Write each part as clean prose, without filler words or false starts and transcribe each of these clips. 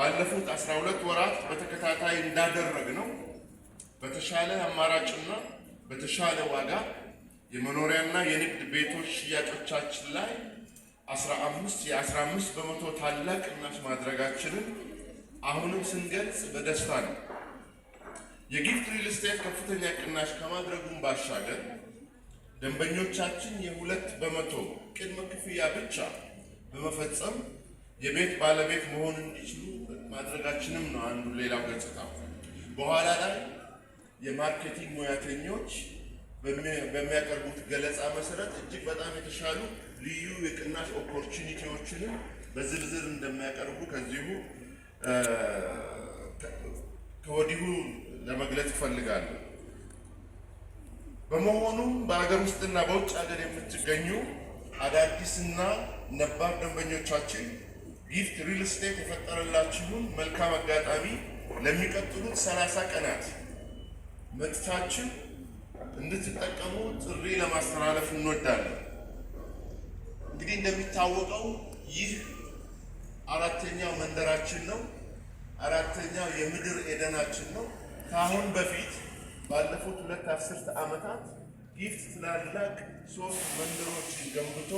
ባለፉት 12 ወራት በተከታታይ እንዳደረግነው በተሻለ አማራጭና በተሻለ ዋጋ የመኖሪያና የንግድ ቤቶች ሽያጮቻችን ላይ 15 በመቶ ታላቅ ቅናሽ ማድረጋችንን አሁንም ስንገልጽ በደስታ ነው። የጊፍት ሪል ስቴት ከፍተኛ ቅናሽ ከማድረጉም ባሻገር ደንበኞቻችን የ2 በመቶ ቅድመ ክፍያ ብቻ በመፈጸም የቤት ባለቤት መሆን እንዲችሉ ማድረጋችንም ነው አንዱ ሌላው ገጽታ። በኋላ ላይ የማርኬቲንግ ሙያተኞች በሚያቀርቡት ገለጻ መሰረት እጅግ በጣም የተሻሉ ልዩ የቅናሽ ኦፖርቹኒቲዎችንም በዝርዝር እንደሚያቀርቡ ከወዲሁ ለመግለጽ እፈልጋለሁ። በመሆኑም በሀገር ውስጥና በውጭ ሀገር የምትገኙ አዳዲስና ነባር ደንበኞቻችን ጊፍት ሪል ስቴት የፈጠረላችሁን መልካም አጋጣሚ ለሚቀጥሉት 30 ቀናት መጥታችሁ እንድትጠቀሙ ጥሪ ለማስተላለፍ እንወዳለን። እንግዲህ እንደሚታወቀው ይህ 4ኛው መንደራችን ነው። 4ኛው የምድር ኤደናችን ነው። ከአሁን በፊት ባለፉት 2 አስርተ ዓመታት ጊፍት ትላላቅ 3 መንደሮችን ገንብቶ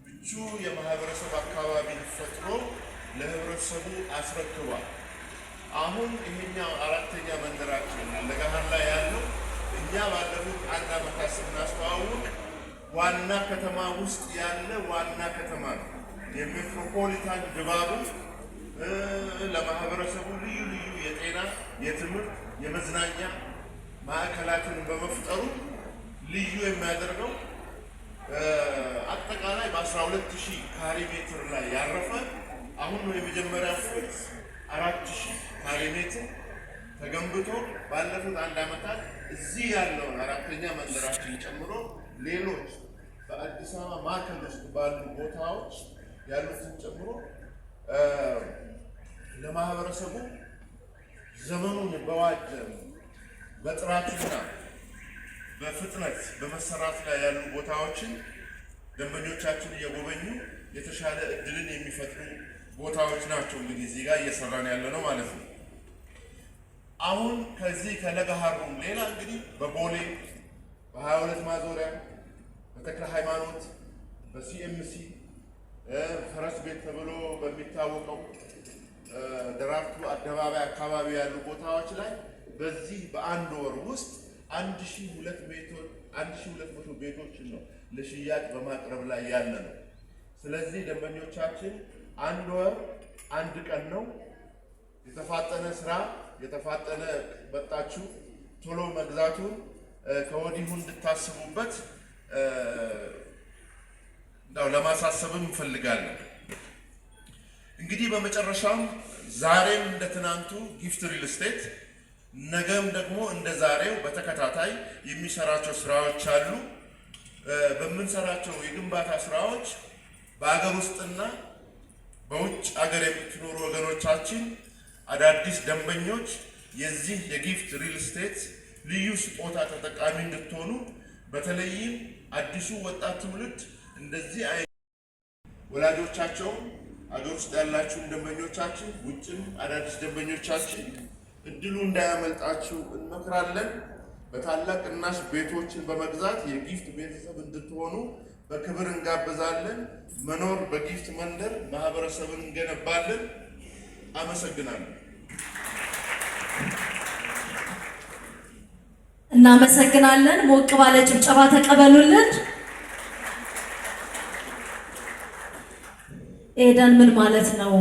ምቹ የማህበረሰብ አካባቢ ፈጥሮ ለህብረተሰቡ አስረክቧል። አሁን ይሄኛው 4ኛ መንደራችን ለገሃር ላይ ያለው እኛ ባለፉት 1 ዓመታት ስናስተዋውቅ ዋና ከተማ ውስጥ ያለ ዋና ከተማ ነው። የሜትሮፖሊታን ድባቡ ለማህበረሰቡ ልዩ ልዩ የጤና፣ የትምህርት፣ የመዝናኛ ማዕከላትን በመፍጠሩ ልዩ የሚያደርገው አጠቃላይ በ12000 ካሬ ሜትር ላይ ያረፈ አሁን ነው የመጀመሪያው ፌዝ 4000 ካሬ ሜትር ተገንብቶ ባለፉት 1 ዓመታት እዚህ ያለውን 4ኛ መንደራችን ጨምሮ ሌሎች በአዲስ አበባ ማዕከል ውስጥ ባሉ ቦታዎች ያሉትን ጨምሮ ለማህበረሰቡ ዘመኑን በዋጀ በጥራትና በፍጥነት በመሰራት ላይ ያሉ ቦታዎችን ደንበኞቻችን እየጎበኙ የተሻለ እድልን የሚፈጥሩ ቦታዎች ናቸው። እንግዲህ እዚህ ጋር እየሰራን ያለ ነው ማለት ነው። አሁን ከዚህ ከለገሃሩም ሌላ እንግዲህ በቦሌ በ22 ማዞሪያ በተክለ ሃይማኖት በሲኤምሲ ፈረስ ቤት ተብሎ በሚታወቀው ደራርቱ አደባባይ አካባቢ ያሉ ቦታዎች ላይ በዚህ በአንድ ወር ውስጥ 1200 ቤቶችን ነው ለሽያጭ በማቅረብ ላይ ያለ ነው። ስለዚህ ደንበኞቻችን 1 ወር 1 ቀን ነው። የተፋጠነ ስራ የተፋጠነ መጣችሁ ቶሎ መግዛቱን ከወዲሁ እንድታስቡበት ለማሳሰብም እንፈልጋለን። እንግዲህ በመጨረሻም ዛሬም እንደ ትናንቱ ጊፍት ሪል ስቴት ነገም ደግሞ እንደ ዛሬው በተከታታይ የሚሰራቸው ስራዎች አሉ። በምንሰራቸው የግንባታ ስራዎች በአገር ውስጥና በውጭ ሀገር የምትኖሩ ወገኖቻችን አዳዲስ ደንበኞች የዚህ የጊፍት ሪል ስቴት ልዩ ስጦታ ተጠቃሚ እንድትሆኑ በተለይም አዲሱ ወጣት ትውልድ እንደዚህ ወላጆቻቸው አገር ውስጥ ያላችሁን ደንበኞቻችን ውጭም አዳዲስ ደንበኞቻችን እድሉ እንዳያመልጣችሁ እንመክራለን። በታላቅ ቅናሽ ቤቶችን በመግዛት የጊፍት ቤተሰብ እንድትሆኑ በክብር እንጋብዛለን። መኖር በጊፍት መንደር ማህበረሰብን እንገነባለን። አመሰግናለሁ። እናመሰግናለን። ሞቅ ባለ ጭብጨባ ተቀበሉልን። ኤደን ምን ማለት ነው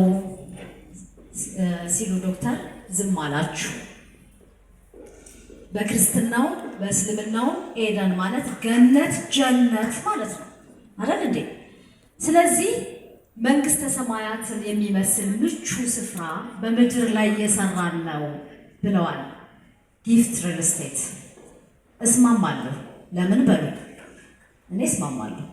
ሲሉ ዶክተር ዝም አላችሁ። በክርስትናው በእስልምናው ኤደን ማለት ገነት ጀነት ማለት ነው አይደል እንዴ? ስለዚህ መንግስተ ሰማያትን የሚመስል ምቹ ስፍራ በምድር ላይ እየሰራን ነው ብለዋል ጊፍት ሪል ስቴት። እስማማለሁ። ለምን በሉ? እኔ እስማማለሁ።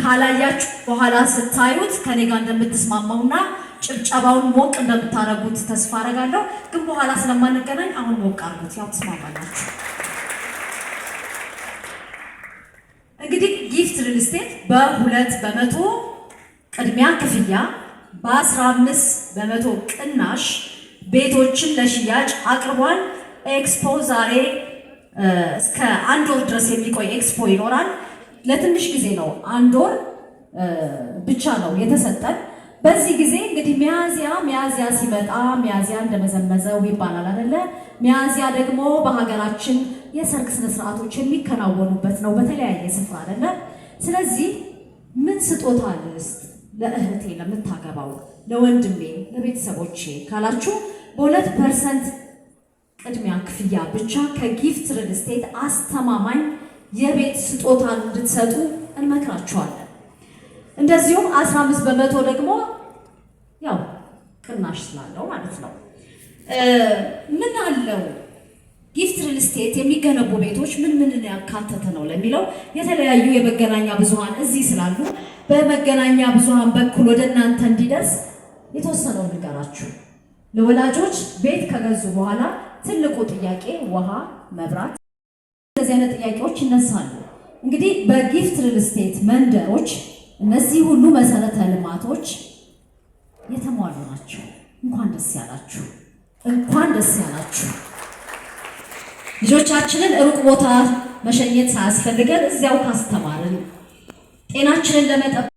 ካላያችሁ በኋላ ስታዩት ከኔ ጋር እንደምትስማማውና ጭብጨባውን ሞቅ እንደምታረጉት ተስፋ አረጋለሁ። ግን በኋላ ስለማንገናኝ አሁን ሞቅ አርጉት፣ ያው ትስማማላችሁ። እንግዲህ ጊፍት ሪል ስቴት በ2 በመቶ ቅድሚያ ክፍያ በ15% ቅናሽ ቤቶችን ለሽያጭ አቅርቧል። ኤክስፖ ዛሬ እስከ 1 ወር ድረስ የሚቆይ ኤክስፖ ይኖራል። ለትንሽ ጊዜ ነው፣ 1 ወር ብቻ ነው የተሰጠን። በዚህ ጊዜ እንግዲህ ሚያዚያ ሲመጣ ሚያዚያ እንደመዘመዘው ይባላል አይደለ? ሚያዚያ ደግሞ በሀገራችን የሰርግ ስነ ስርዓቶች የሚከናወኑበት ነው በተለያየ ስፍራ አይደለ? ስለዚህ ምን ስጦታ ልስጥ ለእህቴ ለምታገባው፣ ለወንድሜ፣ ለቤተሰቦቼ ካላችሁ በ2% ቅድሚያ ክፍያ ብቻ ከጊፍት ሪል ስቴት አስተማማኝ የቤት ስጦታ እንድትሰጡ እንመክራችኋለን። እንደዚሁም 15% ደግሞ ያው ቅናሽ ስላለው ማለት ነው። ምን አለው ጊፍት ሪል ስቴት የሚገነቡ ቤቶች ምን ያካተተ ነው ለሚለው የተለያዩ የመገናኛ ብዙሃን እዚህ ስላሉ በመገናኛ ብዙሃን በኩል ወደ እናንተ እንዲደርስ የተወሰነው ንገራችሁ። ለወላጆች ቤት ከገዙ በኋላ ትልቁ ጥያቄ ውሃ፣ መብራት፣ እንደዚህ አይነት ጥያቄዎች ይነሳሉ። እንግዲህ በጊፍት ሪል ስቴት መንደሮች እነዚህ ሁሉ መሰረተ ልማቶች የተሟሉ ናቸው። እንኳን ደስ ያላችሁ፣ እንኳን ደስ ያላችሁ። ልጆቻችንን ሩቅ ቦታ መሸኘት ሳያስፈልገን እዚያው ካስተማርን ጤናችንን ለመጠበቅ